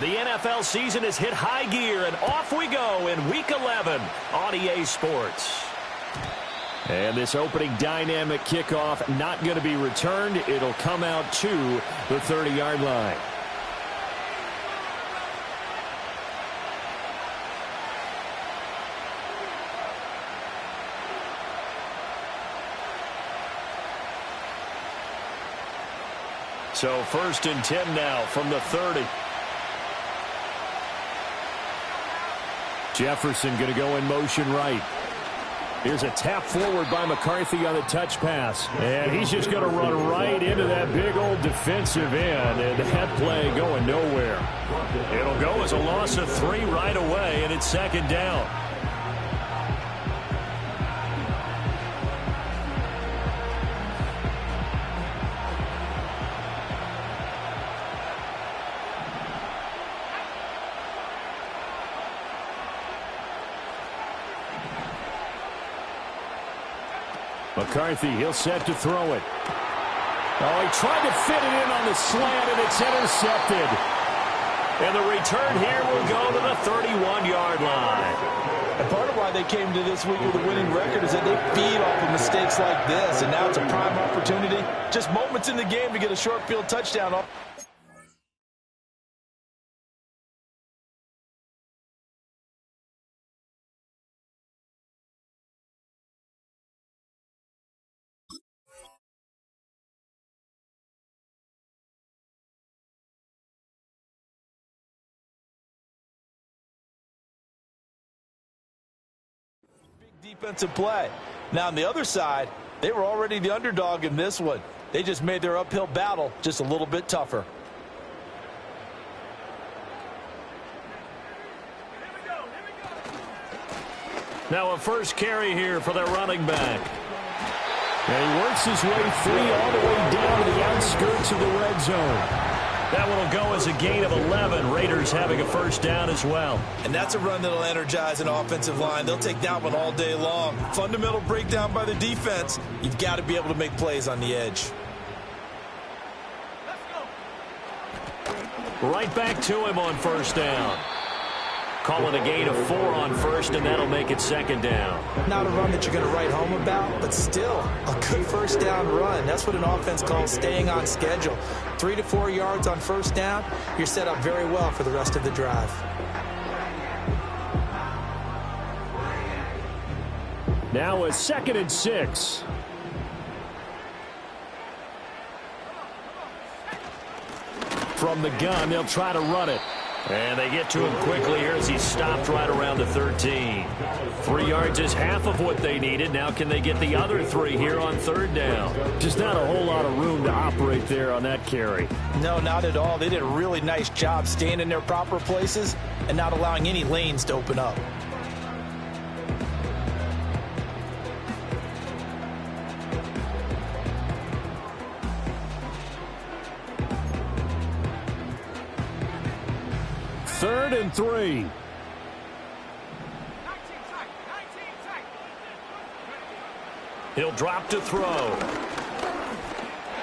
The NFL season has hit high gear, and off we go in Week 11 on EA Sports. And this opening dynamic kickoff not going to be returned. It'll come out to the 30-yard line. So 1st and 10 now from the 30. Jefferson going to go in motion right. Here's a tap forward by McCarthy on the touch pass. And he's just going to run right into that big old defensive end. And that play going nowhere. It'll go as a loss of 3 right away, and it's 2nd down. McCarthy, he'll set to throw it. Oh, he tried to fit it in on the slant, and it's intercepted. And the return here will go to the 31-yard line. And part of why they came to this week with a winning record is that they feed off of mistakes like this, and now it's a prime opportunity. Just moments in the game to get a short field touchdown. Defensive play. Now on the other side, they were already the underdog in this one. They just made their uphill battle just a little bit tougher. Now a first carry here for their running back. And he works his way free all the way down to the outskirts of the red zone. That one will go as a gain of 11. Raiders having a first down as well. And that's a run that'll energize an offensive line. They'll take that one all day long. Fundamental breakdown by the defense. You've got to be able to make plays on the edge. Right back to him on first down. Calling a gain of 4 on first, and that'll make it 2nd down. Not a run that you're going to write home about, but still a good first down run. That's what an offense calls staying on schedule. 3 to 4 yards on first down, you're set up very well for the rest of the drive. Now a 2nd and 6. From the gun, they'll try to run it. And they get to him quickly here as he stopped right around the 13. 3 yards is half of what they needed. Now can they get the other 3 here on 3rd down? Just not a whole lot of room to operate there on that carry. No, not at all. They did a really nice job staying in their proper places and not allowing any lanes to open up. Third and 3. He'll drop to throw.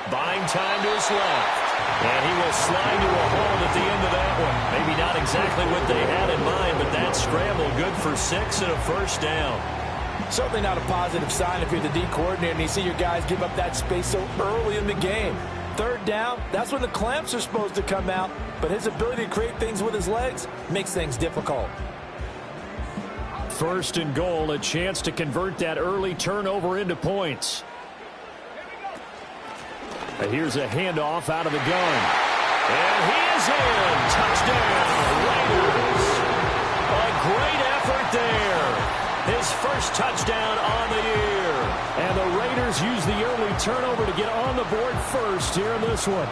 Buying time to his left. And he will slide to a hold at the end of that one. Maybe not exactly what they had in mind, but that scramble good for 6 and a first down. Certainly not a positive sign if you're the D coordinator and you see your guys give up that space so early in the game. 3rd down, that's when the clamps are supposed to come out, but his ability to create things with his legs makes things difficult. 1st and goal, a chance to convert that early turnover into points. Here's a handoff out of the gun. And he is in. Touchdown, Raiders. A great effort there. His first touchdown on the year. And the Raiders use the early turnover to get on the board first here in this one.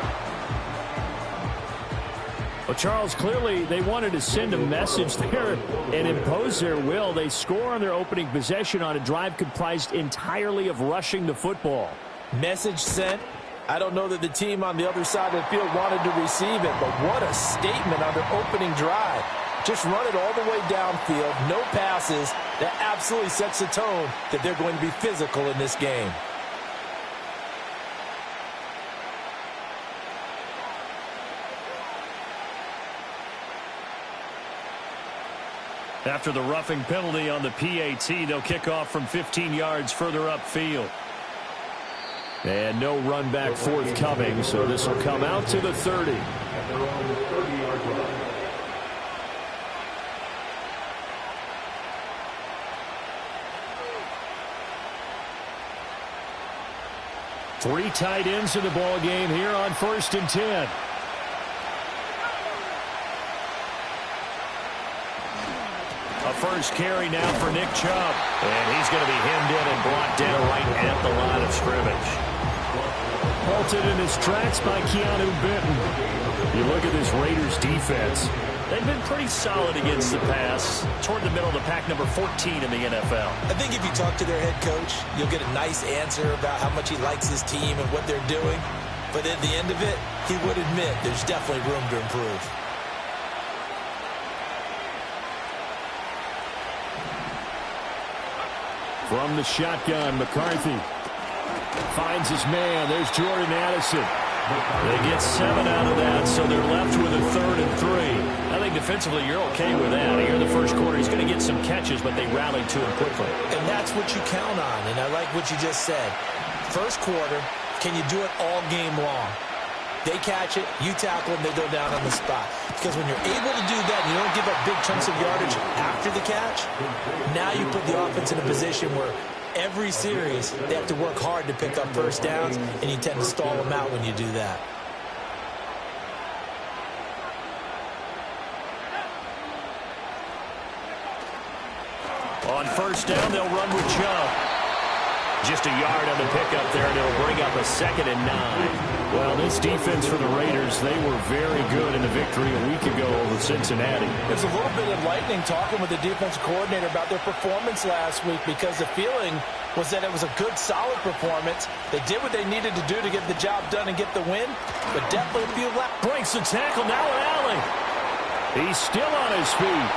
Well, Charles, clearly they wanted to send a message there and impose their will. They score on their opening possession on a drive comprised entirely of rushing the football. Message sent. I don't know that the team on the other side of the field wanted to receive it, but what a statement on their opening drive. Just run it all the way downfield, no passes. That absolutely sets the tone that they're going to be physical in this game. After the roughing penalty on the PAT, they'll kick off from 15 yards further upfield. And no run back forthcoming, so this will come out to the 30. Three tight ends in the ball game here on 1st and 10. A first carry now for Nick Chubb. And he's going to be hemmed in and brought down right at the line of scrimmage. Halted in his tracks by Keanu Benton. You look at this Raiders defense. They've been pretty solid against the pass. Toward the middle of the pack, number 14 in the NFL. I think if you talk to their head coach, you'll get a nice answer about how much he likes his team and what they're doing. But at the end of it, he would admit there's definitely room to improve. From the shotgun, McCarthy finds his man. There's Jordan Addison. They get 7 out of that, so they're left with a 3rd and 3. I think defensively you're okay with that. Here in the first quarter, he's going to get some catches, but they rallied to him quickly. And that's what you count on, and I like what you just said. First quarter, can you do it all game long? They catch it, you tackle them, they go down on the spot. Because when you're able to do that and you don't give up big chunks of yardage after the catch, now you put the offense in a position where every series they have to work hard to pick up first downs, and you tend to stall them out when you do that. On first down, they'll run with Chubb. Just a yard on the pickup there, and it'll bring up a 2nd and 9. Well, this defense for the Raiders, they were very good in the victory a week ago over Cincinnati. There's a little bit enlightening talking with the defensive coordinator about their performance last week, because the feeling was that it was a good, solid performance. They did what they needed to do to get the job done and get the win, but definitely a few laps. Breaks the tackle, now an alley. He's still on his feet.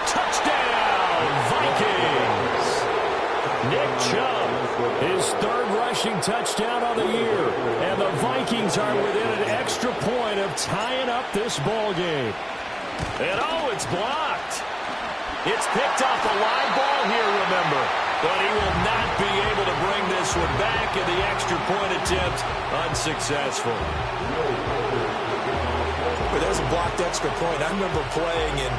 Touchdown, Vikings! Nick Chubb, his 3rd rushing touchdown on the year. And the Vikings are within an extra point of tying up this ball game. And oh, it's blocked. It's picked off a live ball here, remember. But he will not be able to bring this one back, and the extra point attempt unsuccessful. Well, there's a blocked extra point. I remember playing, and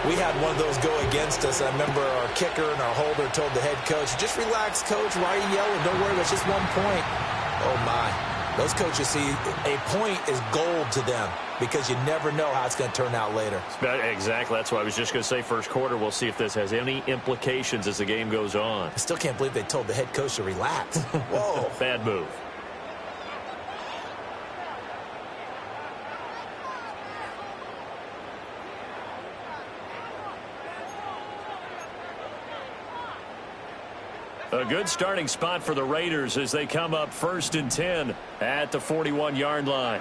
we had one of those go against us. I remember our kicker and our holder told the head coach, just relax, coach. Why are you yelling? Don't worry, it's just 1 point. Oh, my. Those coaches see a point is gold to them because you never know how it's going to turn out later. Exactly. That's why I was just going to say first quarter. We'll see if this has any implications as the game goes on. I still can't believe they told the head coach to relax. Whoa. Bad move. A good starting spot for the Raiders as they come up 1st and 10 at the 41-yard line.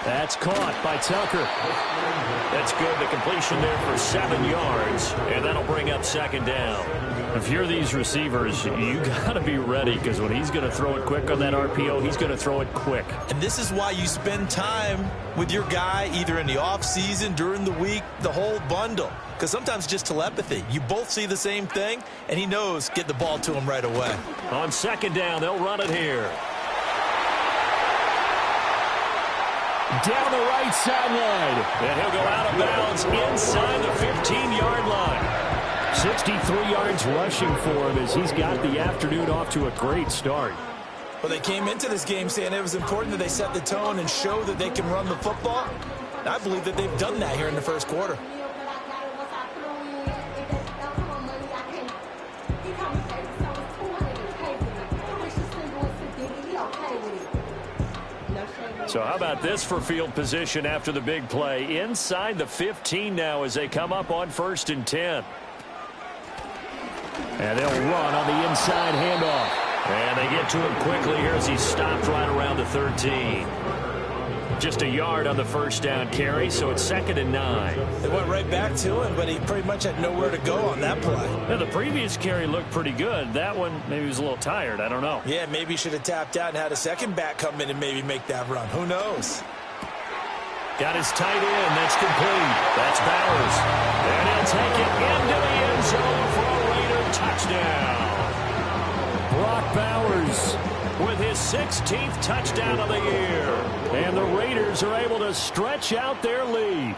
That's caught by Tucker. That's good. The completion there for 7 yards, and that'll bring up 2nd down. If you're these receivers, you got to be ready, because when he's going to throw it quick on that RPO, he's going to throw it quick. And this is why you spend time with your guy either in the offseason, during the week, the whole bundle. Because sometimes just telepathy. You both see the same thing, and he knows get the ball to him right away. On 2nd down, they'll run it here. Down the right sideline. And he'll go out of bounds inside the 15-yard line. 63 yards rushing for him as he's got the afternoon off to a great start. Well, they came into this game saying it was important that they set the tone and show that they can run the football. And I believe that they've done that here in the first quarter. So how about this for field position after the big play? Inside the 15 now as they come up on 1st and 10. And they'll run on the inside handoff. And they get to him quickly here as he's stopped right around the 13. Just a yard on the first down carry, so it's 2nd and 9. They went right back to him, but he pretty much had nowhere to go on that play. Now, the previous carry looked pretty good. That one, maybe he was a little tired. I don't know. Yeah, maybe he should have tapped out and had a second back come in and maybe make that run. Who knows? Got his tight end. That's complete. That's Bowers. And he'll take it into the end zone for a Raider touchdown. Brock Bowers with his 16th touchdown of the year. And the Raiders are able to stretch out their lead.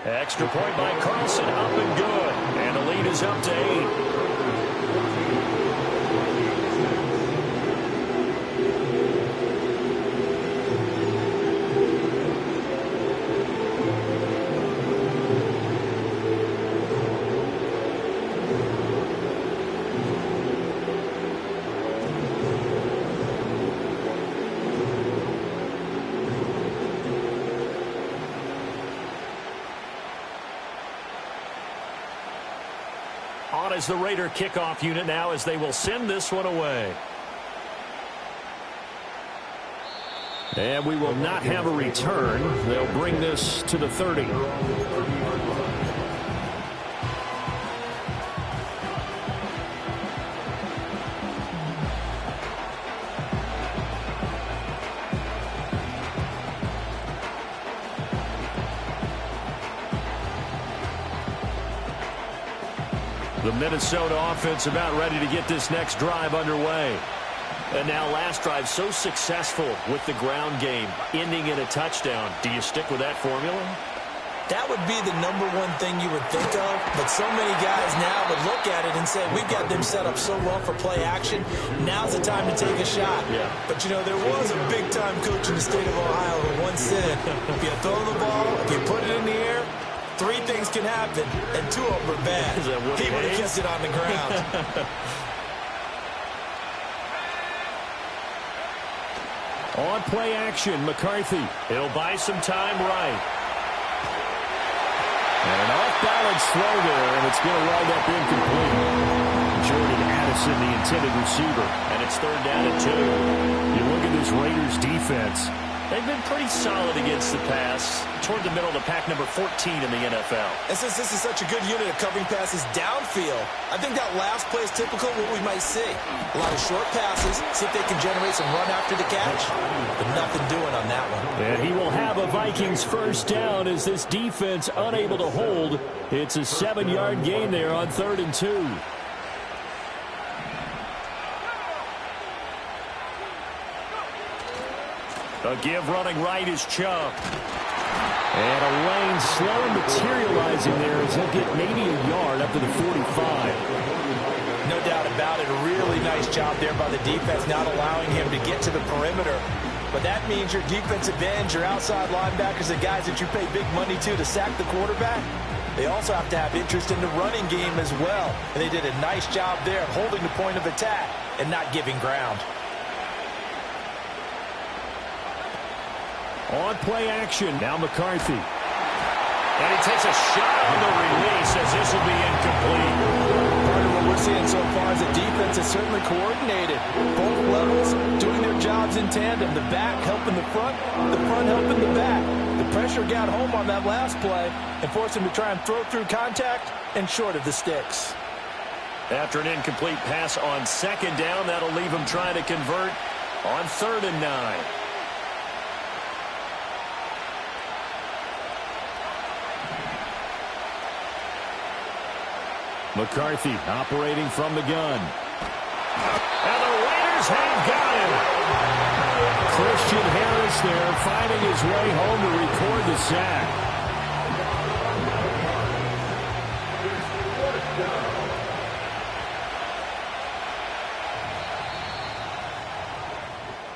Extra point by Carlson, up and good. And the lead is up to 8. On is the Raider kickoff unit now as they will send this one away. And we will not have a return. They'll bring this to the 30. The Minnesota offense about ready to get this next drive underway. And now last drive so successful with the ground game, ending in a touchdown. Do you stick with that formula? That would be the number one thing you would think of, but so many guys now would look at it and say, we've got them set up so well for play action. Now's the time to take a shot. Yeah. But, you know, there was a big-time coach in the state of Ohio who once said, if you throw the ball, if you put it in the air, 3 things can happen, and 2 of them are bad. He would have kept it on the ground. On play action, McCarthy. He'll buy some time right. And an off-balance throw there, and it's going to wind up incomplete. Jordan Addison, the intended receiver, and it's 3rd down and 2. You look at this Raiders defense. They've been pretty solid against the pass. Toward the middle of the pack, number 14 in the NFL. And since this is such a good unit of covering passes downfield, I think that last play is typical of what we might see. A lot of short passes, see if they can generate some run after the catch, but nothing doing on that one. And he will have a Vikings first down as this defense unable to hold. It's a 7-yard gain there on 3rd and 2. A give running right is Chubb. And a lane slow materializing there as he'll get maybe a yard up to the 45. No doubt about it. A really nice job there by the defense, not allowing him to get to the perimeter. But that means your defensive ends, your outside linebackers, the guys that you pay big money to sack the quarterback, they also have to have interest in the running game as well. And they did a nice job there of holding the point of attack and not giving ground. On play action, now McCarthy. And he takes a shot on the release as this will be incomplete. Part of what we're seeing so far is the defense is certainly coordinated. Both levels doing their jobs in tandem. The back helping the front helping the back. The pressure got home on that last play and forced him to try and throw through contact and short of the sticks. After an incomplete pass on 2nd down, that'll leave him trying to convert on 3rd and 9. McCarthy operating from the gun. And the Raiders have got him. Christian Harris there finding his way home to record the sack.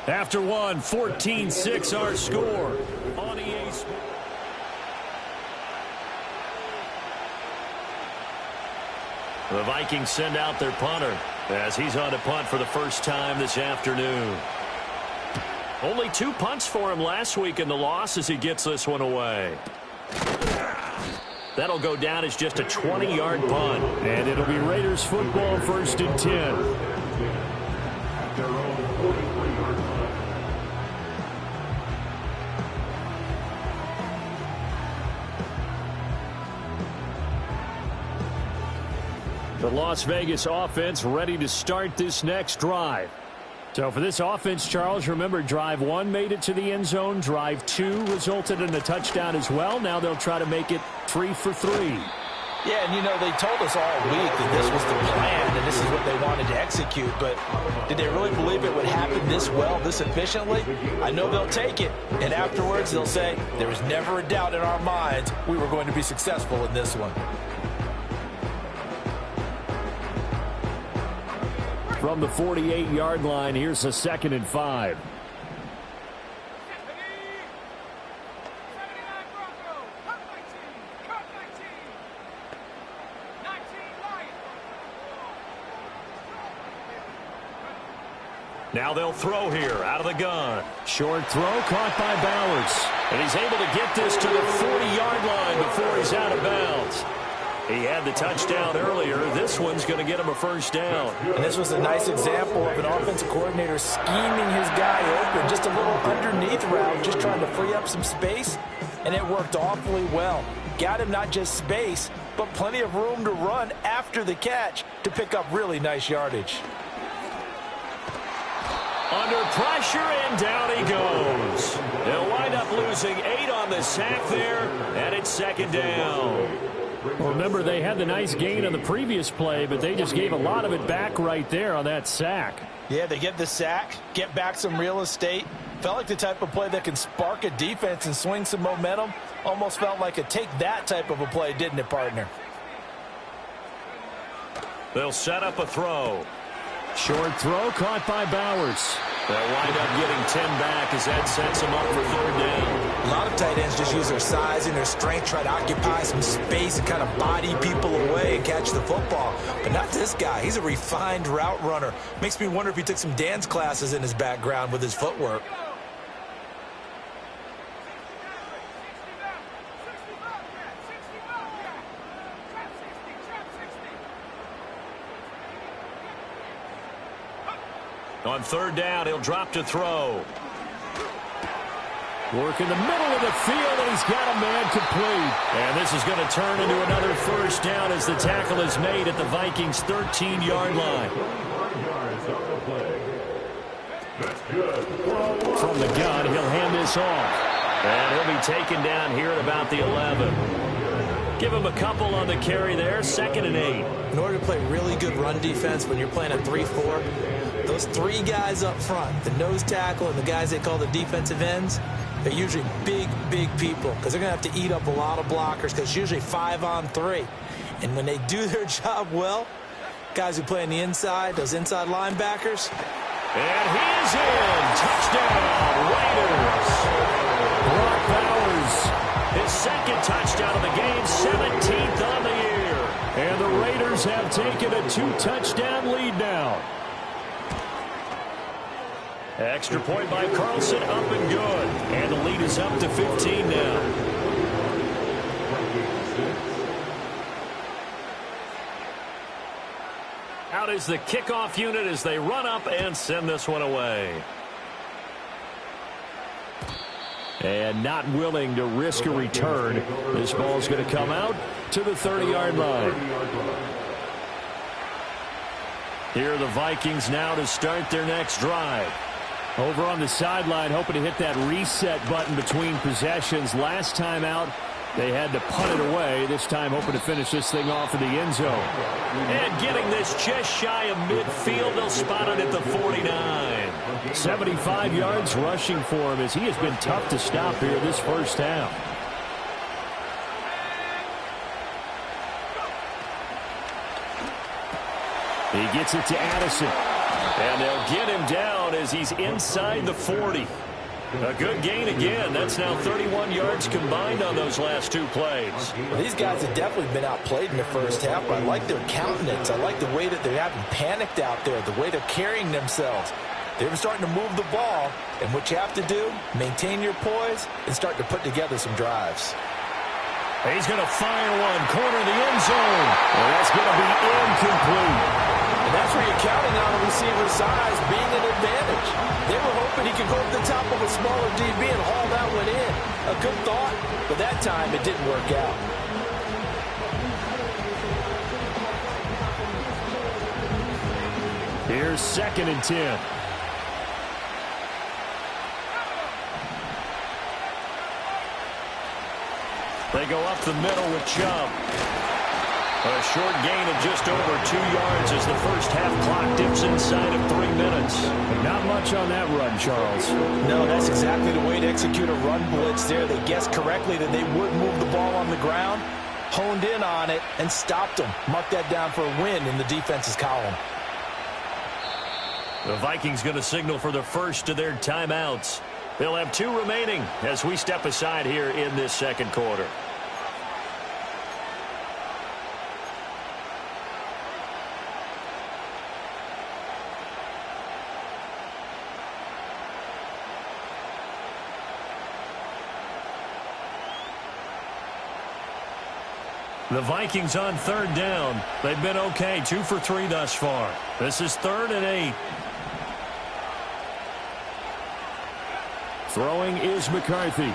After one, 14-6 our score on EA Sports. The Vikings send out their punter as he's on to punt for the first time this afternoon. Only 2 punts for him last week in the loss as he gets this one away. That'll go down as just a 20-yard punt. And it'll be Raiders football 1st and 10. The Las Vegas offense ready to start this next drive. So for this offense, Charles, remember, drive 1 made it to the end zone. Drive 2 resulted in a touchdown as well. Now they'll try to make it 3 for 3. Yeah, and, you know, they told us all week that this was the plan and this is what they wanted to execute. But did they really believe it would happen this well, this efficiently? I know they'll take it. And afterwards, they'll say, there was never a doubt in our minds we were going to be successful in this one. From the 48-yard line, here's a 2nd and 5. Now they'll throw here out of the gun. Short throw caught by Bowers. And he's able to get this to the 40-yard line before he's out of bounds. He had the touchdown earlier. This one's going to get him a first down. And this was a nice example of an offensive coordinator scheming his guy open. Just a little underneath route, just trying to free up some space. And it worked awfully well. Got him not just space, but plenty of room to run after the catch to pick up really nice yardage. Under pressure, and down he goes. They'll wind up losing 8 on the sack there, and it's 2nd down. Well, remember, they had the nice gain on the previous play, but they just gave a lot of it back right there on that sack. Yeah, they get the sack, get back some real estate. Felt like the type of play that can spark a defense and swing some momentum. Almost felt like a take-that type of a play, didn't it, partner? They'll set up a throw. Short throw caught by Bowers. They'll wind up getting 10 back as that sets them up for 3rd down. A lot of tight ends just use their size and their strength, try to occupy some space and kind of body people away and catch the football. But not this guy. He's a refined route runner. Makes me wonder if he took some dance classes in his background with his footwork. On 3rd down, he'll drop to throw. Work in the middle of the field, and he's got a man complete. And this is going to turn into another first down as the tackle is made at the Vikings' 13-yard line. From the gun, he'll hand this off. And he'll be taken down here at about the 11. Give him a couple on the carry there, 2nd and 8. In order to play really good run defense when you're playing a 3-4, those 3 guys up front, the nose tackle and the guys they call the defensive ends, they're usually big, big people because they're going to have to eat up a lot of blockers because it's usually 5-on-3. And when they do their job well, guys who play on the inside, those inside linebackers. And he is in. Touchdown, Raiders. Brock Bowers, his 2nd touchdown of the game, 17th on the year. And the Raiders have taken a 2-touchdown lead now. Extra point by Carlson, up and good. And the lead is up to 15 now. Out is the kickoff unit as they run up and send this one away. And not willing to risk a return. This ball's going to come out to the 30-yard line. Here are the Vikings now to start their next drive. Over on the sideline, hoping to hit that reset button between possessions. Last time out, they had to punt it away. This time, hoping to finish this thing off in the end zone. And getting this just shy of midfield. They'll spot it at the 49. 75 yards rushing for him as he has been tough to stop here this first half. He gets it to Addison. And they'll get him down as he's inside the 40. A good gain again. That's now 31 yards combined on those last 2 plays. Well, these guys have definitely been outplayed in the first half, but I like their countenance. I like the way that they haven't panicked out there, the way they're carrying themselves. They're starting to move the ball, and what you have to do, maintain your poise and start to put together some drives. He's going to fire one, corner of the end zone. And that's going to be incomplete. And that's where you're counting on a receiver's size being an advantage. They were hoping he could go to the top of a smaller DB and haul that one in. A good thought, but that time it didn't work out. Here's 2nd and 10. They go up the middle with Chubb. A short gain of just over 2 yards as the first half clock dips inside of 3 minutes. Not much on that run, Charles. No, that's exactly the way to execute a run blitz there. They guessed correctly that they would move the ball on the ground, honed in on it, and stopped them. Mark that down for a win in the defense's column. The Vikings going to signal for the first of their timeouts. They'll have 2 remaining as we step aside here in this second quarter. The Vikings on third down. They've been okay, 2 for 3 thus far. This is 3rd and 8. Throwing is McCarthy. A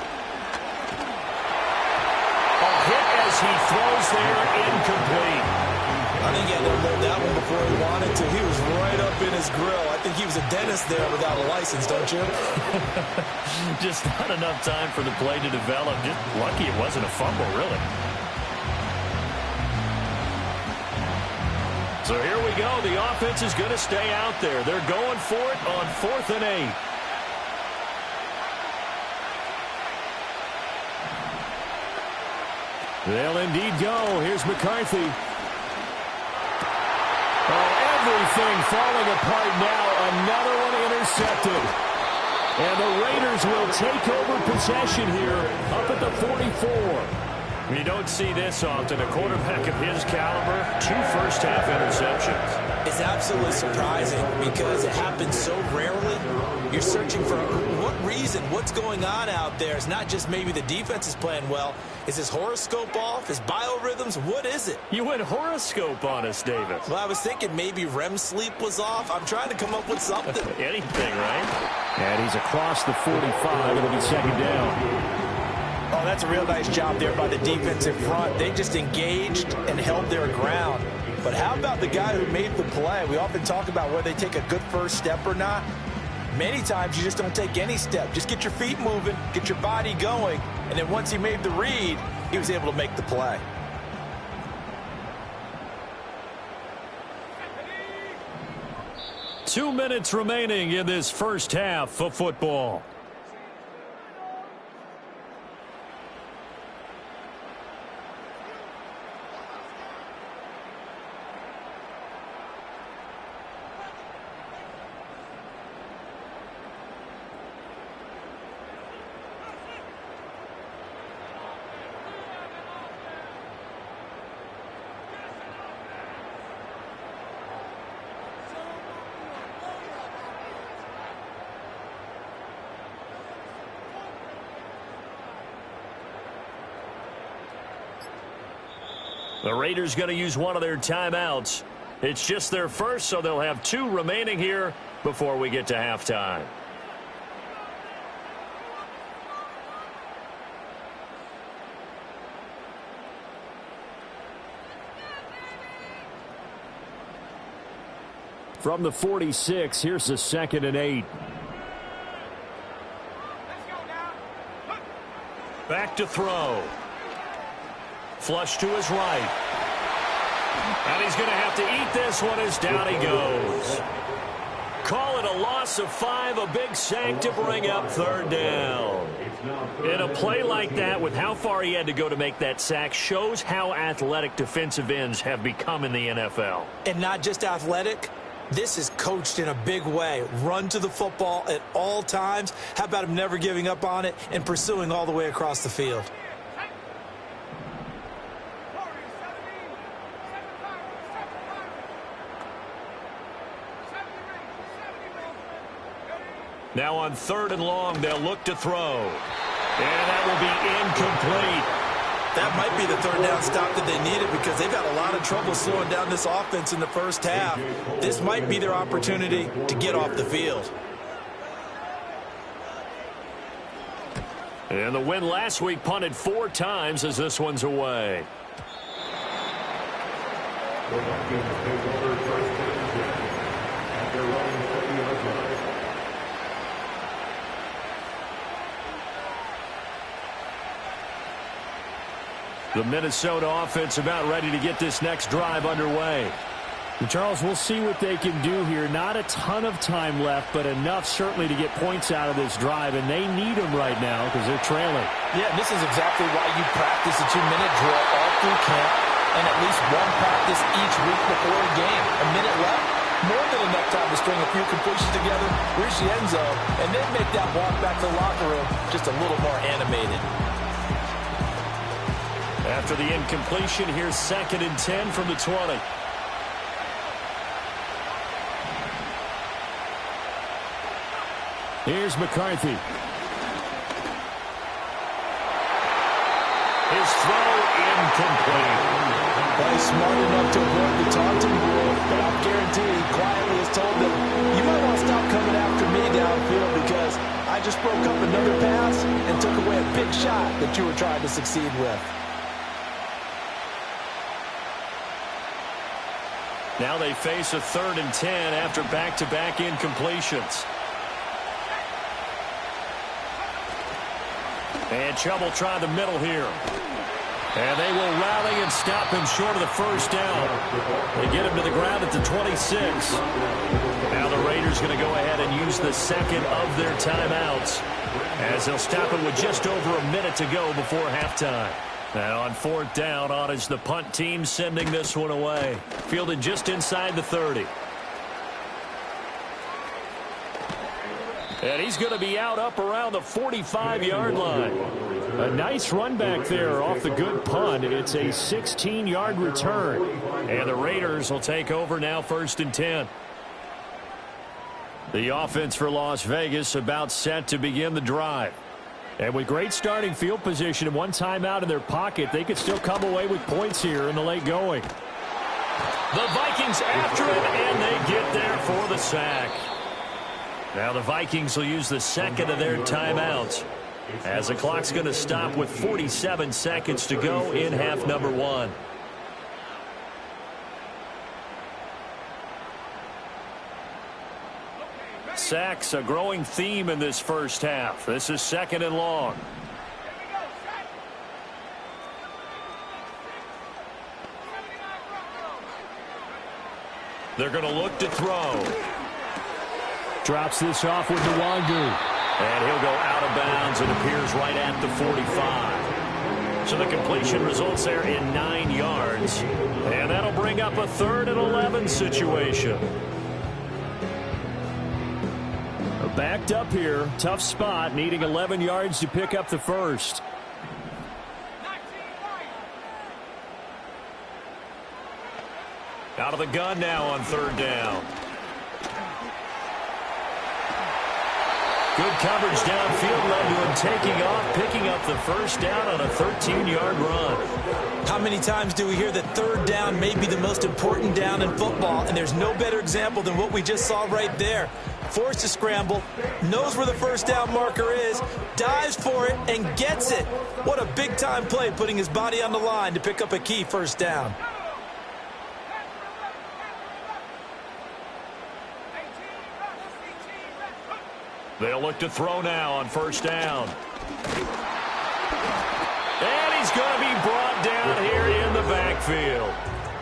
hit as he throws there, incomplete. I think he had to load that one before he wanted to. He was right up in his grill. I think he was a dentist there without a license, don't you? Just not enough time for the play to develop. Just lucky it wasn't a fumble, really. So here we go. The offense is going to stay out there. They're going for it on 4th and 8. They'll indeed go. Here's McCarthy. Oh, everything falling apart now. Another one intercepted. And the Raiders will take over possession here up at the 44. You don't see this often. A quarterback of his caliber, 2 first-half interceptions. It's absolutely surprising because it happens so rarely. You're searching for what reason, what's going on out there. It's not just maybe the defense is playing well. Is his horoscope off? His biorhythms? What is it? You went horoscope on us, Davis. Well, I was thinking maybe REM sleep was off. I'm trying to come up with something. Anything, right? And he's across the 45. It'll be 2nd down. Oh, that's a real nice job there by the defensive front. They just engaged and held their ground. But how about the guy who made the play? We often talk about whether they take a good first step or not. Many times you just don't take any step. Just get your feet moving, get your body going, and then once he made the read, he was able to make the play. Two minutes remaining in this first half of football. The Raiders going to use one of their timeouts. It's just their first, so they'll have 2 remaining here before we get to halftime. From the 46, here's the 2nd and 8. Back to throw. Flush to his right. And he's going to have to eat this one as down he goes. Call it a loss of 5, a big sack to bring up 3rd down. In a play like that, with how far he had to go to make that sack, shows how athletic defensive ends have become in the NFL. And not just athletic. This is coached in a big way. Run to the football at all times. How about him never giving up on it and pursuing all the way across the field? Now on 3rd and long, they'll look to throw. And that will be incomplete. That might be the 3rd down stop that they needed because they've had a lot of trouble slowing down this offense in the first half. This might be their opportunity to get off the field. And the win last week punted 4 times as this one's away. The Minnesota offense about ready to get this next drive underway. And Charles, we'll see what they can do here. Not a ton of time left, but enough certainly to get points out of this drive, and they need them right now because they're trailing. Yeah, this is exactly why you practice a 2-minute drill all through camp and at least one practice each week before a game. A minute left, more than enough time to string a few completions together, reach the end zone, and then make that walk back to the locker room just a little more animated. After the incompletion, here's 2nd and 10 from the 20. Here's McCarthy. His throw incomplete. Well, he's smart enough to avoid the taunting rule, but I guarantee he quietly has told them, you might want to stop coming after me downfield because I just broke up another pass and took away a big shot that you were trying to succeed with. Now they face a 3rd and 10 after back-to-back incompletions. And Chubb will try the middle here. And they will rally and stop him short of the first down. They get him to the ground at the 26. Now the Raiders going to go ahead and use the 2nd of their timeouts, as they'll stop it with just over a minute to go before halftime. Now on 4th down, on is the punt team sending this one away. Fielded just inside the 30. And he's going to be out up around the 45-yard line. A nice run back there off the good punt. It's a 16-yard return. And the Raiders will take over now, 1st and 10. The offense for Las Vegas about set to begin the drive. And with great starting field position and one timeout in their pocket, they could still come away with points here in the late going. The Vikings after him, and they get there for the sack. Now the Vikings will use the 2nd of their timeouts, as the clock's going to stop with 47 seconds to go in half number 1. Sacks, a growing theme in this first half. This is 2nd and long. They're going to look to throw. Drops this off with Nwangu. And he'll go out of bounds and appears right at the 45. So the completion results there in 9 yards. And that'll bring up a 3rd and 11 situation. Backed up here. Tough spot. Needing 11 yards to pick up the first. Out of the gun now on 3rd down. Good coverage downfield led to him taking off, picking up the first down on a 13-yard run. How many times do we hear that 3rd down may be the most important down in football, and there's no better example than what we just saw right there. Forced to scramble, knows where the first down marker is, dives for it, and gets it. What a big-time play, putting his body on the line to pick up a key first down. They'll look to throw now on 1st down. And he's going to be brought down here in the backfield.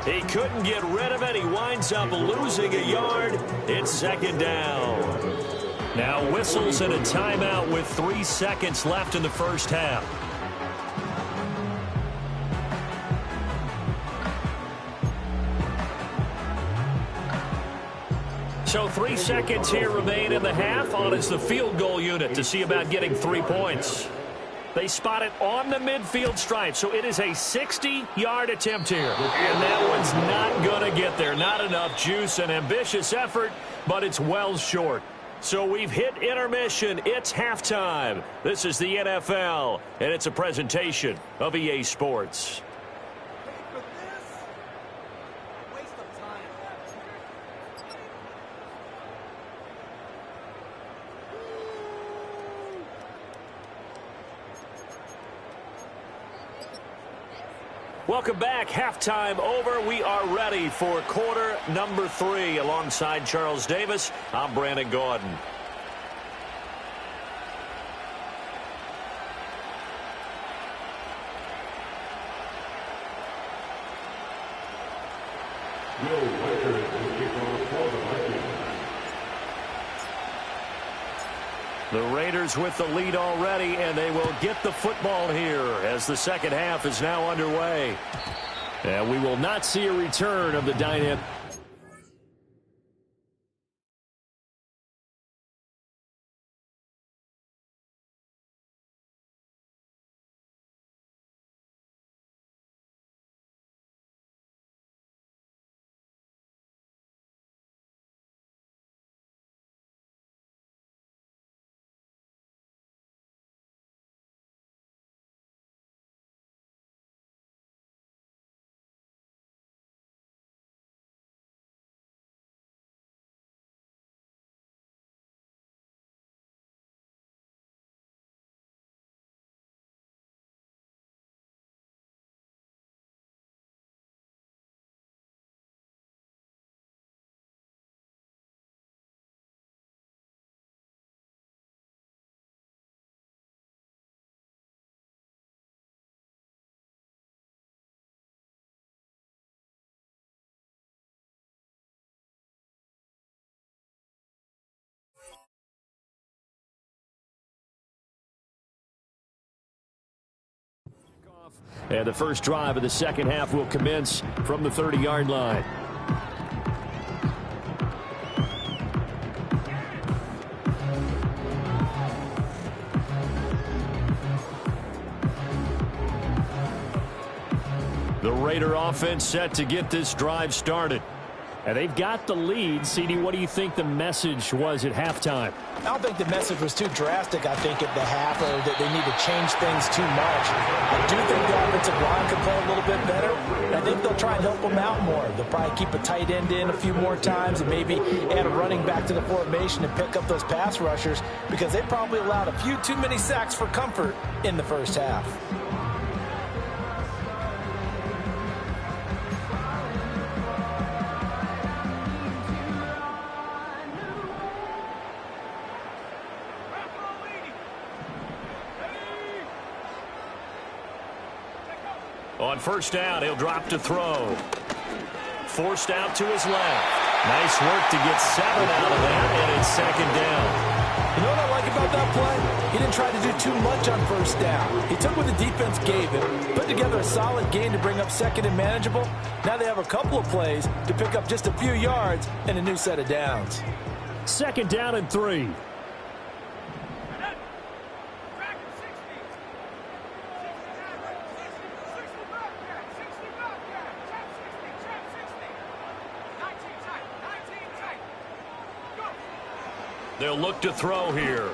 He couldn't get rid of it. He winds up losing a yard. It's 2nd down. Now whistles and a timeout with 3 seconds left in the first half. So 3 seconds here remain in the half. On is the field goal unit to see about getting 3 points. They spot it on the midfield stripe, so it is a 60-yard attempt here. And that one's not going to get there. Not enough juice, an ambitious effort, but it's well short. So we've hit intermission. It's halftime. This is the NFL, and it's a presentation of EA Sports. Welcome back. Halftime over. We are ready for quarter number 3. Alongside Charles Davis, I'm Brandon Gordon. The Raiders with the lead already, and they will get the football here as the second half is now underway. And we will not see a return of the dynamic. And the first drive of the second half will commence from the 30-yard line. The Raider offense set to get this drive started. And they've got the lead. CD, what do you think the message was at halftime? I don't think the message was too drastic, I think, at the half, or that they need to change things too much. I do think the offensive line can play a little bit better. I think they'll try and help them out more. They'll probably keep a tight end in a few more times and maybe add a running back to the formation and pick up those pass rushers, because they probably allowed a few too many sacks for comfort in the first half. On first down, he'll drop to throw. Forced out to his left. Nice work to get 7 out of that, and it's second down. You know what I like about that play? He didn't try to do too much on first down. He took what the defense gave him, put together a solid game to bring up second and manageable. Now they have a couple of plays to pick up just a few yards and a new set of downs. Second down and 3. They'll look to throw here.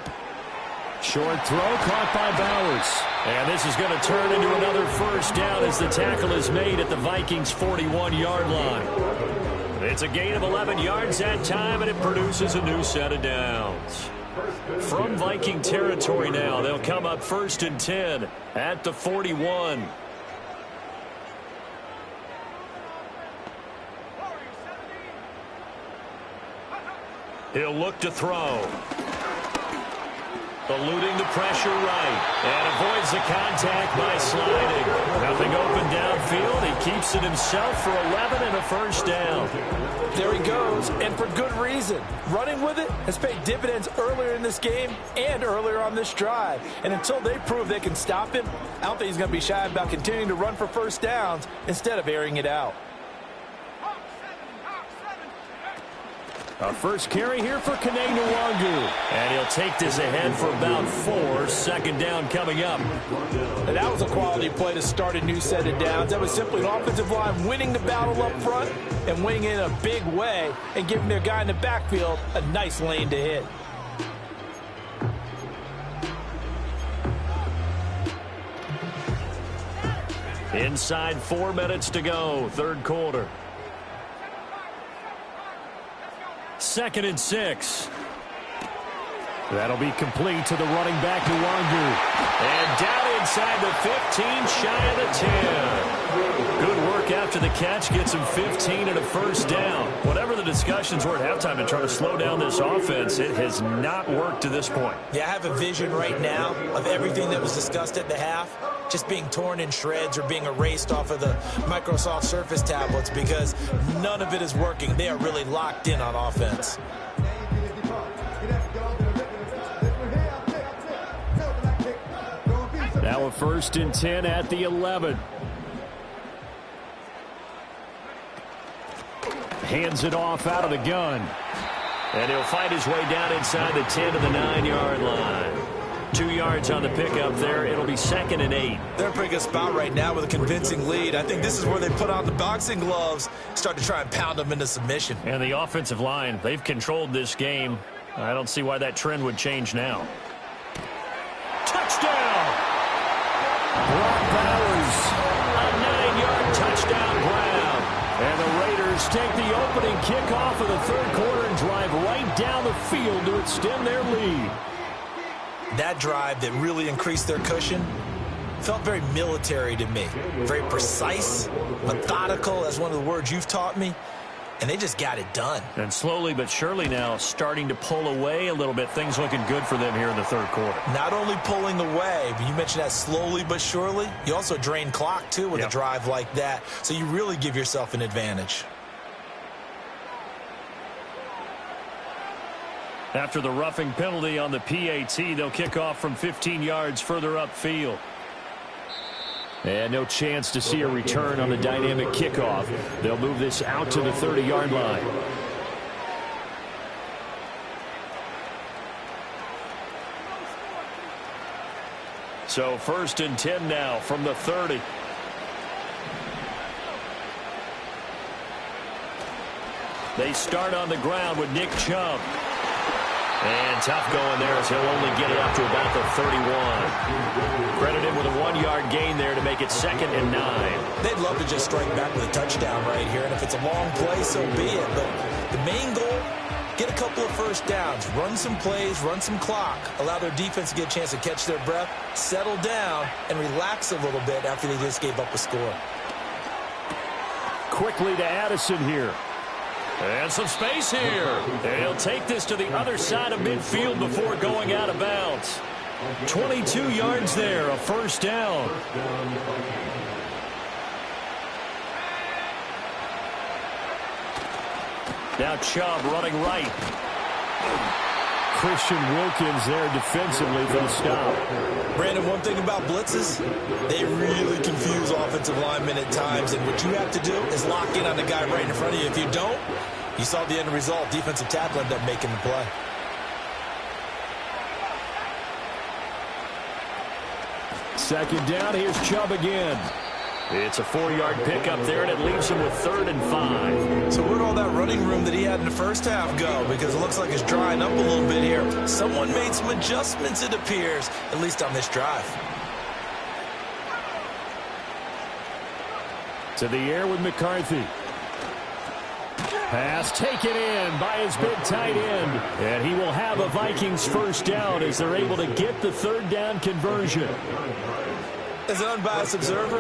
Short throw caught by Bowers. And this is going to turn into another first down as the tackle is made at the Vikings' 41-yard line. It's a gain of 11 yards that time, and it produces a new set of downs. From Viking territory now, they'll come up 1st and 10 at the 41. He'll look to throw. Eluding the pressure right. And avoids the contact by sliding. Nothing open downfield. He keeps it himself for 11 and a first down. There he goes, and for good reason. Running with it has paid dividends earlier in this game and earlier on this drive. And until they prove they can stop him, I don't think he's going to be shy about continuing to run for first downs instead of airing it out. A first carry here for Kene Nwangu. And he'll take this ahead for about 4. Second down coming up. And that was a quality play to start a new set of downs. That was simply an offensive line winning the battle up front and winning it in a big way and giving their guy in the backfield a nice lane to hit. Inside 4 minutes to go, third quarter. 2nd and 6. That'll be complete to the running back, Nwangu. And down inside the 15, shy of the 10. Good work after the catch. Gets him 15 and a first down. Whatever the discussions were at halftime to try to slow down this offense, it has not worked to this point. Yeah, I have a vision right now of everything that was discussed at the half just being torn in shreds or being erased off of the Microsoft Surface tablets because none of it is working. They are really locked in on offense. Now a 1st and 10 at the 11. Hands it off out of the gun. And he'll find his way down inside the 10 to the 9-yard line. 2 yards on the pickup there. It'll be 2nd and 8. They're in a pretty good spot right now with a convincing lead. I think this is where they put on the boxing gloves, start to try and pound them into submission. And the offensive line, they've controlled this game. I don't see why that trend would change now. Touchdown! Brock Bowers. A 9-yard touchdown grab. And the Raiders take the opening kickoff of the 3rd quarter and drive right down the field to extend their lead. That drive that really increased their cushion felt very military to me. Very precise, methodical, that's one of the words you've taught me. And they just got it done. And slowly but surely now starting to pull away a little bit. Things looking good for them here in the 3rd quarter. Not only pulling away, but you mentioned that slowly but surely. You also drain clock, too, with a drive like that. So you really give yourself an advantage. After the roughing penalty on the PAT, they'll kick off from 15 yards further upfield. And no chance to see a return on the dynamic kickoff. They'll move this out to the 30-yard line. So 1st and 10 now from the 30. They start on the ground with Nick Chubb. And tough going there as he'll only get it up to about the 31. Credit him with a 1-yard gain there to make it 2nd and 9. They'd love to just strike back with a touchdown right here. And if it's a long play, so be it. But the main goal, get a couple of first downs. Run some plays, run some clock. Allow their defense to get a chance to catch their breath, settle down, and relax a little bit after they just gave up a score. Quickly to Addison here. And some space here. And he'll take this to the other side of midfield before going out of bounds. 22 yards there, a first down. Now Chubb running right. Christian Wilkins there defensively for the stop. Brandon, one thing about blitzes, they really confuse offensive linemen at times, and what you have to do is lock in on the guy right in front of you. If you don't, you saw the end result. Defensive tackle ended up making the play. Second down, here's Chubb again. It's a 4-yard pickup there, and it leaves him with 3rd and 5. So where'd all that running room that he had in the first half go? Because it looks like it's drying up a little bit here. Someone made some adjustments, it appears, at least on this drive. To the air with McCarthy. Pass taken in by his big tight end. And he will have a Vikings first down as they're able to get the 3rd down conversion. As an unbiased observer,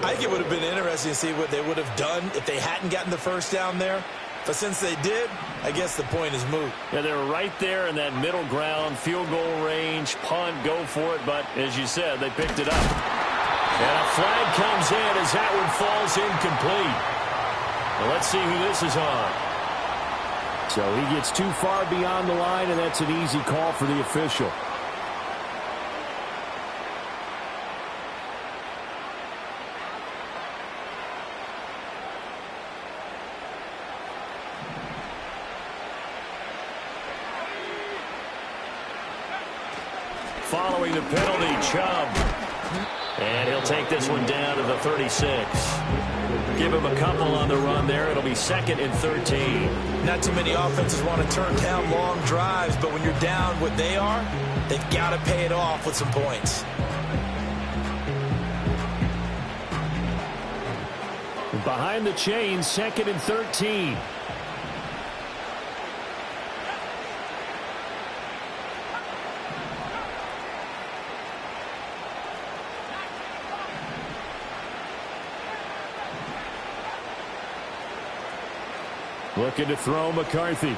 I think it would have been interesting to see what they would have done if they hadn't gotten the first down there. But since they did, I guess the point is moot. Yeah, they were right there in that middle ground, field goal range, punt, go for it. But as you said, they picked it up. And a flag comes in as that one falls incomplete. Well, let's see who this is on. So he gets too far beyond the line, and that's an easy call for the official. Following the penalty, Chubb. And he'll take this one down to the 36. Give him a couple on the run there. It'll be 2nd and 13. Not too many offenses want to turn down long drives, but when you're down what they are, they've got to pay it off with some points. Behind the chains, 2nd and 13. Looking to throw McCarthy.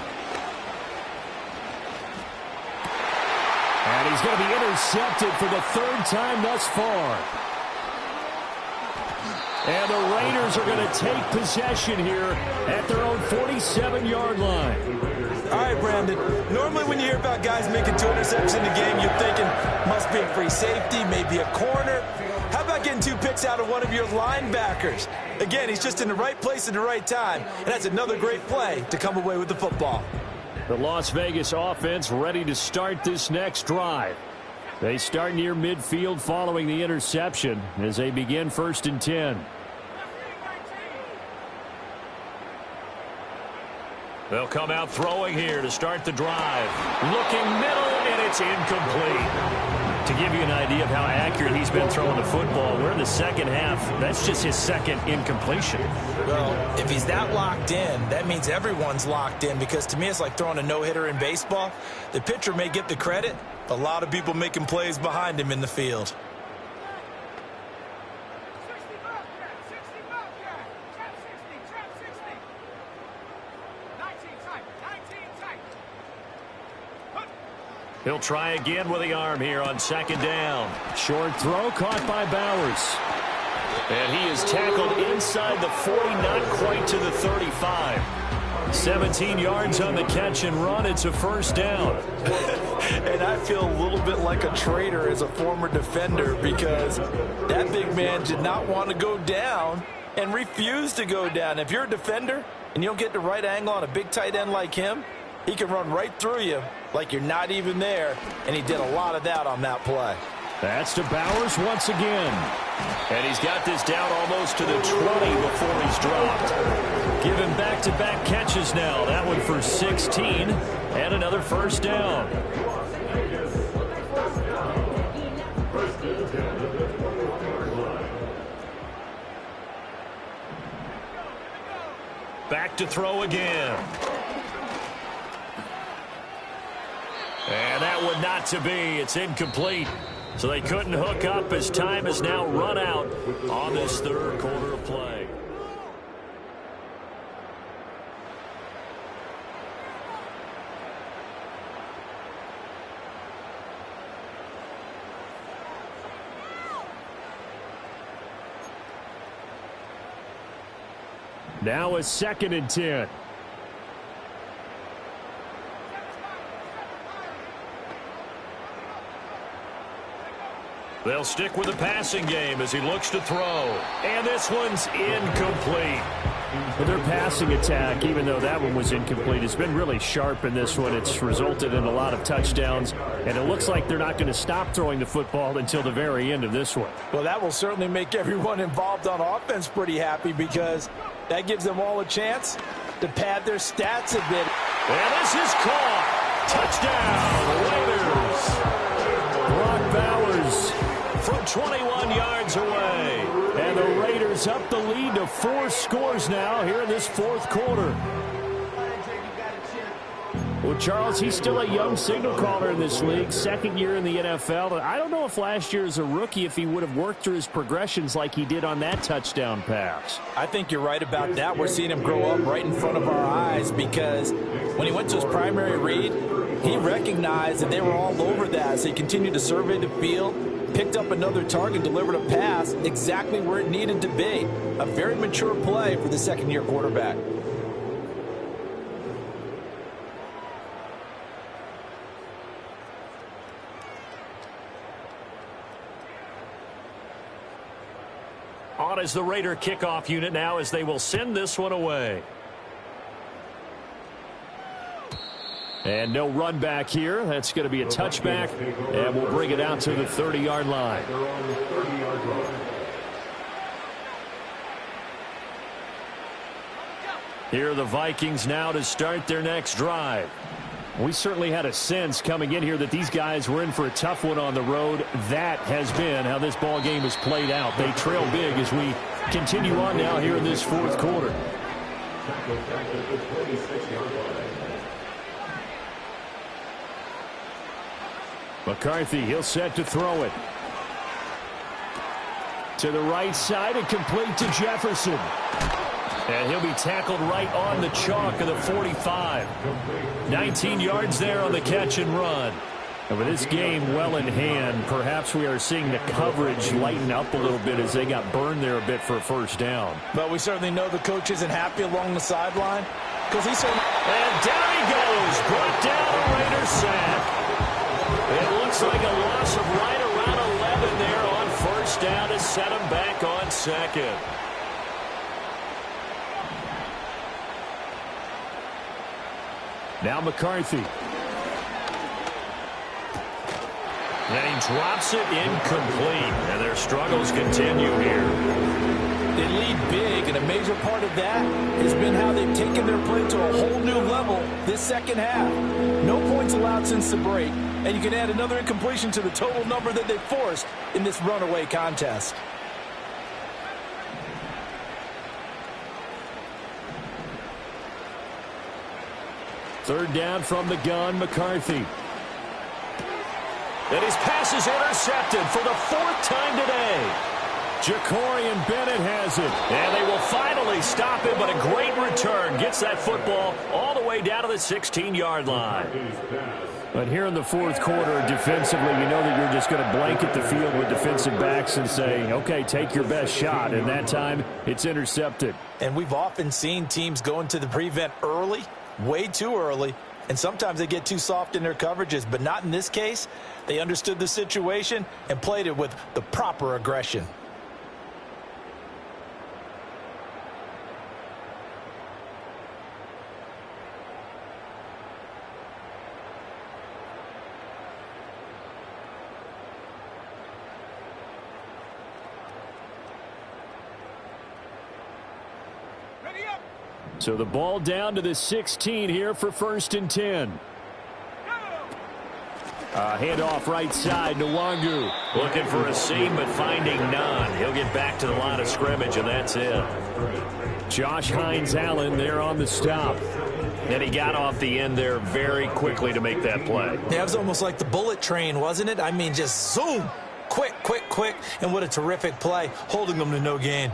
And he's going to be intercepted for the third time thus far. And the Raiders are going to take possession here at their own 47-yard line. All right, Brandon. Normally when you hear about guys making 2 interceptions in the game, you're thinking must be a free safety, maybe a corner. How about getting 2 picks out of one of your linebackers? Again, he's just in the right place at the right time, and that's another great play to come away with the football. The Las Vegas offense ready to start this next drive. They start near midfield following the interception as they begin 1st and 10. They'll come out throwing here to start the drive. Looking middle, and it's incomplete. To give you an idea of how accurate he's been throwing the football, we're in the second half. That's just his second incompletion. Well, if he's that locked in, that means everyone's locked in, because to me it's like throwing a no-hitter in baseball. The pitcher may get the credit, a lot of people making plays behind him in the field. He'll try again with the arm here on 2nd down. Short throw caught by Bowers. And he is tackled inside the 40, not quite to the 35. 17 yards on the catch and run. It's a 1st down. And I feel a little bit like a traitor as a former defender, because that big man did not want to go down and refused to go down. If you're a defender and you don't get the right angle on a big tight end like him, he can run right through you like you're not even there, and he did a lot of that on that play. That's to Bowers once again. And he's got this down almost to the 20 before he's dropped. Give him back-to-back catches now. That one for 16 and another 1st down. Back to throw again. And that one not to be. It's incomplete. So they couldn't hook up as time has now run out on this 3rd quarter of play. Now a 2nd and 10. They'll stick with the passing game as he looks to throw. And this one's incomplete. Their passing attack, even though that one was incomplete, has been really sharp in this one. It's resulted in a lot of touchdowns, and it looks like they're not going to stop throwing the football until the very end of this one. Well, that will certainly make everyone involved on offense pretty happy, because that gives them all a chance to pad their stats a bit. And this is caught. Touchdown, Raiders. Brock Bowers from 21 yards away. And the Raiders up the lead to 4 scores now here in this 4th quarter. Well, Charles, he's still a young signal caller in this league, 2nd year in the NFL. I don't know if last year as a rookie, if he would have worked through his progressions like he did on that touchdown pass. I think you're right about that. We're seeing him grow up right in front of our eyes, because when he went to his primary read, he recognized that they were all over that. So he continued to survey the field, picked up another target, delivered a pass exactly where it needed to be. A very mature play for the 2nd-year quarterback. On is the Raider kickoff unit now, as they will send this one away. And no run back here. That's going to be a touchback, and we'll bring it out to the 30-yard line. Here are the Vikings now to start their next drive. We certainly had a sense coming in here that these guys were in for a tough one on the road. That has been how this ball game has played out. They trail big as we continue on now here in this 4th quarter. McCarthy, he'll set to throw it. To the right side and complete to Jefferson. And he'll be tackled right on the chalk of the 45. 19 yards there on the catch and run. And with this game well in hand, perhaps we are seeing the coverage lighten up a little bit as they got burned there a bit for a first down. But we certainly know the coach isn't happy along the sideline. Because he's saying, and down he goes. Brought down a Raider sack. It looks like a loss of right around 11 there on first down to set him back on second. Now McCarthy. And he drops it incomplete. And their struggles continue here. They lead big, and a major part of that has been how they've taken their play to a whole new level this second half. No points allowed since the break, and you can add another incompletion to the total number that they forced in this runaway contest. Third down from the gun, McCarthy. And his pass is intercepted for the fourth time today. Jacorian Bennett has it. And they will finally stop him, but a great return. Gets that football all the way down to the 16-yard line. But here in the fourth quarter, defensively, you know that you're just going to blanket the field with defensive backs and say, okay, take your best shot. And that time, it's intercepted. And we've often seen teams go into the prevent early, way too early, and sometimes they get too soft in their coverages, but not in this case. They understood the situation and played it with the proper aggression. So the ball down to the 16 here for 1st and 10. Handoff right side, Nwangu. Looking for a seam, but finding none. He'll get back to the line of scrimmage, and that's it. Josh Hines-Allen there on the stop. And he got off the end there very quickly to make that play. Yeah, it was almost like the bullet train, wasn't it? I mean, just zoom. Quick, quick, quick. And what a terrific play, holding them to no gain.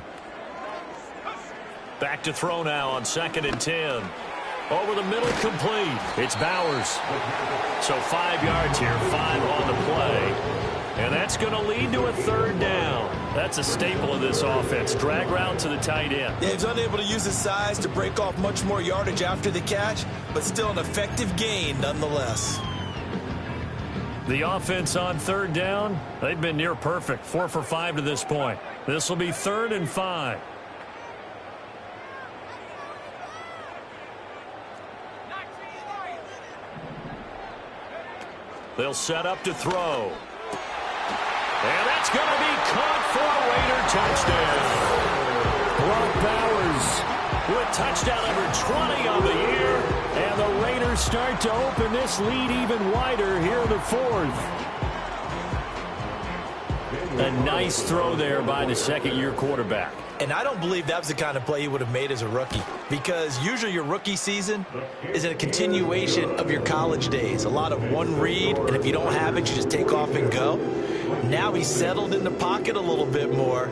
Back to throw now on 2nd and 10. Over the middle, complete. It's Bowers. So 5 yards here, 5 on the play. And that's going to lead to a 3rd down. That's a staple of this offense. Drag route to the tight end. Yeah, he's unable to use his size to break off much more yardage after the catch, but still an effective gain nonetheless. The offense on 3rd down, they've been near perfect. 4 for 5 to this point. This will be 3rd and 5. They'll set up to throw. And that's going to be caught for a Raider touchdown. Brock Bowers with touchdown number 20 on the year. And the Raiders start to open this lead even wider here in the 4th. A nice throw there by the second-year quarterback. And I don't believe that was the kind of play he would have made as a rookie, because usually your rookie season is a continuation of your college days. A lot of one read, and if you don't have it, you just take off and go. Now he's settled in the pocket a little bit more,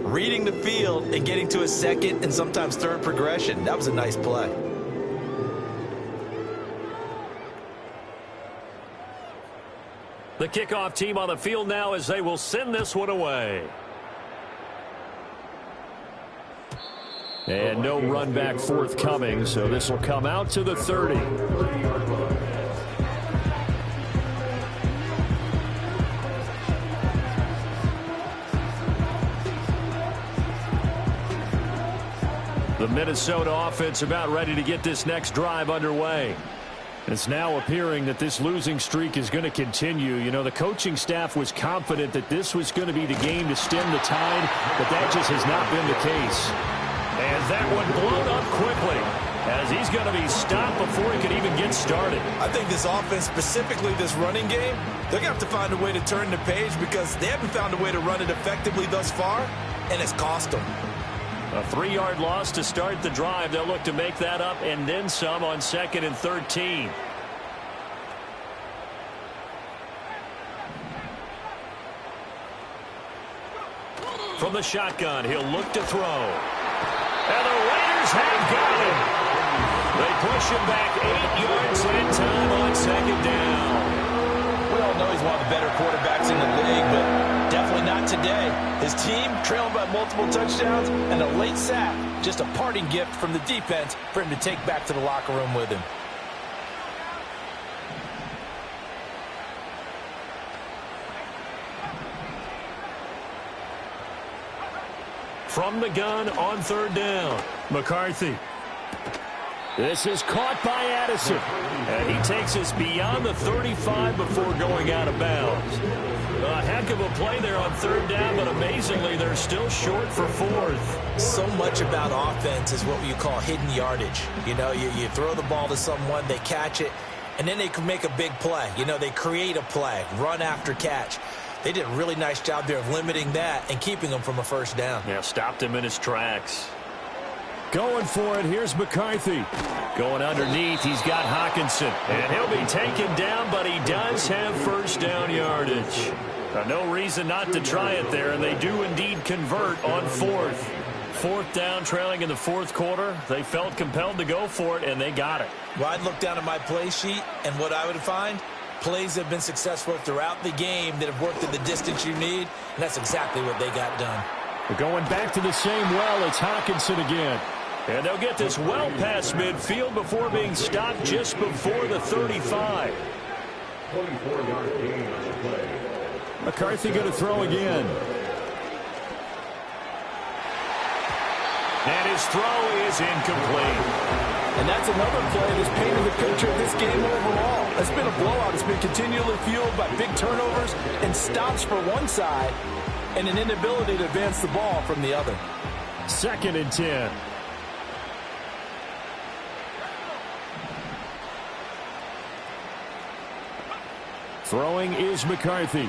reading the field and getting to a second and sometimes third progression. That was a nice play. The kickoff team on the field now as they will send this one away. And no run back forthcoming, so this will come out to the 30. The Minnesota offense about ready to get this next drive underway. It's now appearing that this losing streak is going to continue. You know, the coaching staff was confident that this was going to be the game to stem the tide, but that just has not been the case. And that one blown up quickly as he's going to be stopped before he could even get started. I think this offense, specifically this running game, they're going to have to find a way to turn the page because they haven't found a way to run it effectively thus far, and it's cost them. A 3-yard loss to start the drive. They'll look to make that up and then some on 2nd and 13. From the shotgun, he'll look to throw. And the Raiders have got him. They push him back 8 yards and time on second down. We all know he's one of the better quarterbacks in the league, but definitely not today. His team trailing by multiple touchdowns and a late sack. Just a parting gift from the defense for him to take back to the locker room with him. From the gun on third down, McCarthy. This is caught by Addison. And he takes us beyond the 35 before going out of bounds. A heck of a play there on third down, but amazingly, they're still short for fourth. So much about offense is what you call hidden yardage. You know, you throw the ball to someone, they catch it, and then they can make a big play. You know, they create a play, run after catch. They did a really nice job there of limiting that and keeping him from a first down. Yeah, stopped him in his tracks. Going for it, here's McCarthy. Going underneath, he's got Hockenson. And he'll be taken down, but he does have first down yardage. No reason not to try it there, and they do indeed convert on fourth. Fourth down, trailing in the fourth quarter. They felt compelled to go for it, and they got it. Well, I'd look down at my play sheet, and what I would find, plays have been successful throughout the game that have worked at the distance you need, and that's exactly what they got done. We're going back to the same well. It's Hockenson again. And they'll get this well past midfield before being stopped just before the 35. 24-yard gain on the play. McCarthy going to throw again. And his throw is incomplete. And that's another play that's painted the picture of this game overall. It's been a blowout. It's been continually fueled by big turnovers and stops for one side and an inability to advance the ball from the other. 2nd and 10. Throwing is McCarthy.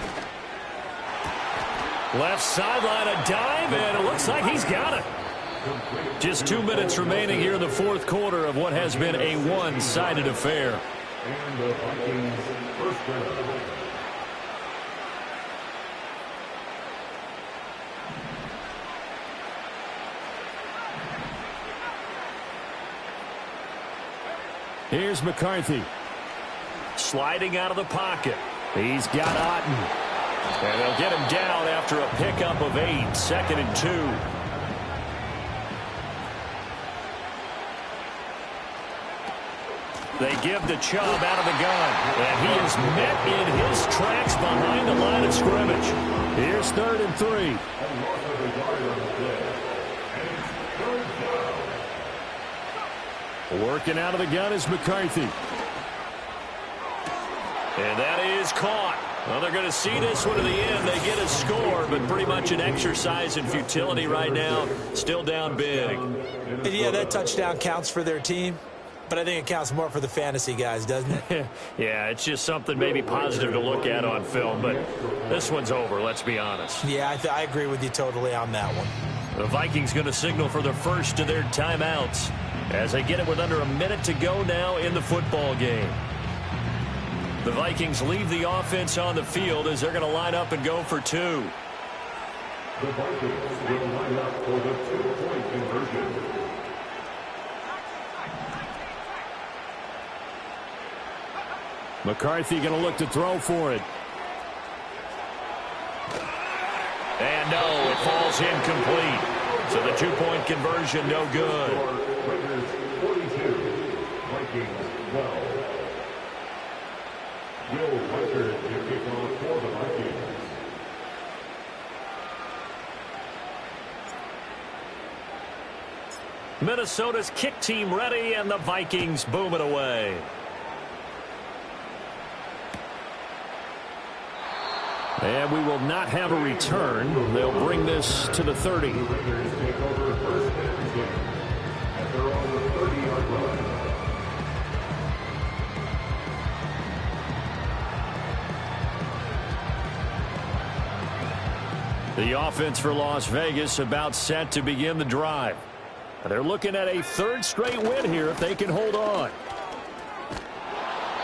Left sideline, a dive, and it looks like he's got it. Just 2 minutes remaining here in the fourth quarter of what has been a one-sided affair. And the Vikings first down. Here's McCarthy. Sliding out of the pocket. He's got Otten. And they'll get him down after a pickup of 8. 2nd and 2. They give the Chubb out of the gun. And he is met in his tracks behind the line of scrimmage. Here's 3rd and 3. Working out of the gun is McCarthy. And that is caught. Well, they're going to see this one to the end. They get a score, but pretty much an exercise in futility right now. Still down big. And yeah, that touchdown counts for their team, but I think it counts more for the fantasy guys, doesn't it? Yeah, it's just something maybe positive to look at on film, but this one's over, let's be honest. Yeah, I agree with you totally on that one. The Vikings going to signal for the first of their timeouts as they get it with under a minute to go now in the football game. The Vikings leave the offense on the field as they're going to line up and go for 2. The Vikings will line up for the 2-point conversion. McCarthy going to look to throw for it. And no, it falls incomplete. So the 2-point conversion no good. Raiders 42, Vikings 12. Joe Weichert to kick off for the Vikings. Minnesota's kick team ready, and the Vikings boom it away. And we will not have a return. They'll bring this to the 30. The Raiders take over first and 10 at their own 30-yard line. The offense for Las Vegas about set to begin the drive. They're looking at a 3rd straight win here if they can hold on.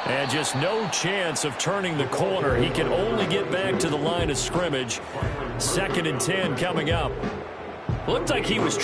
And just no chance of turning the corner. He can only get back to the line of scrimmage. 2nd and 10 coming up. Looked like he was trying.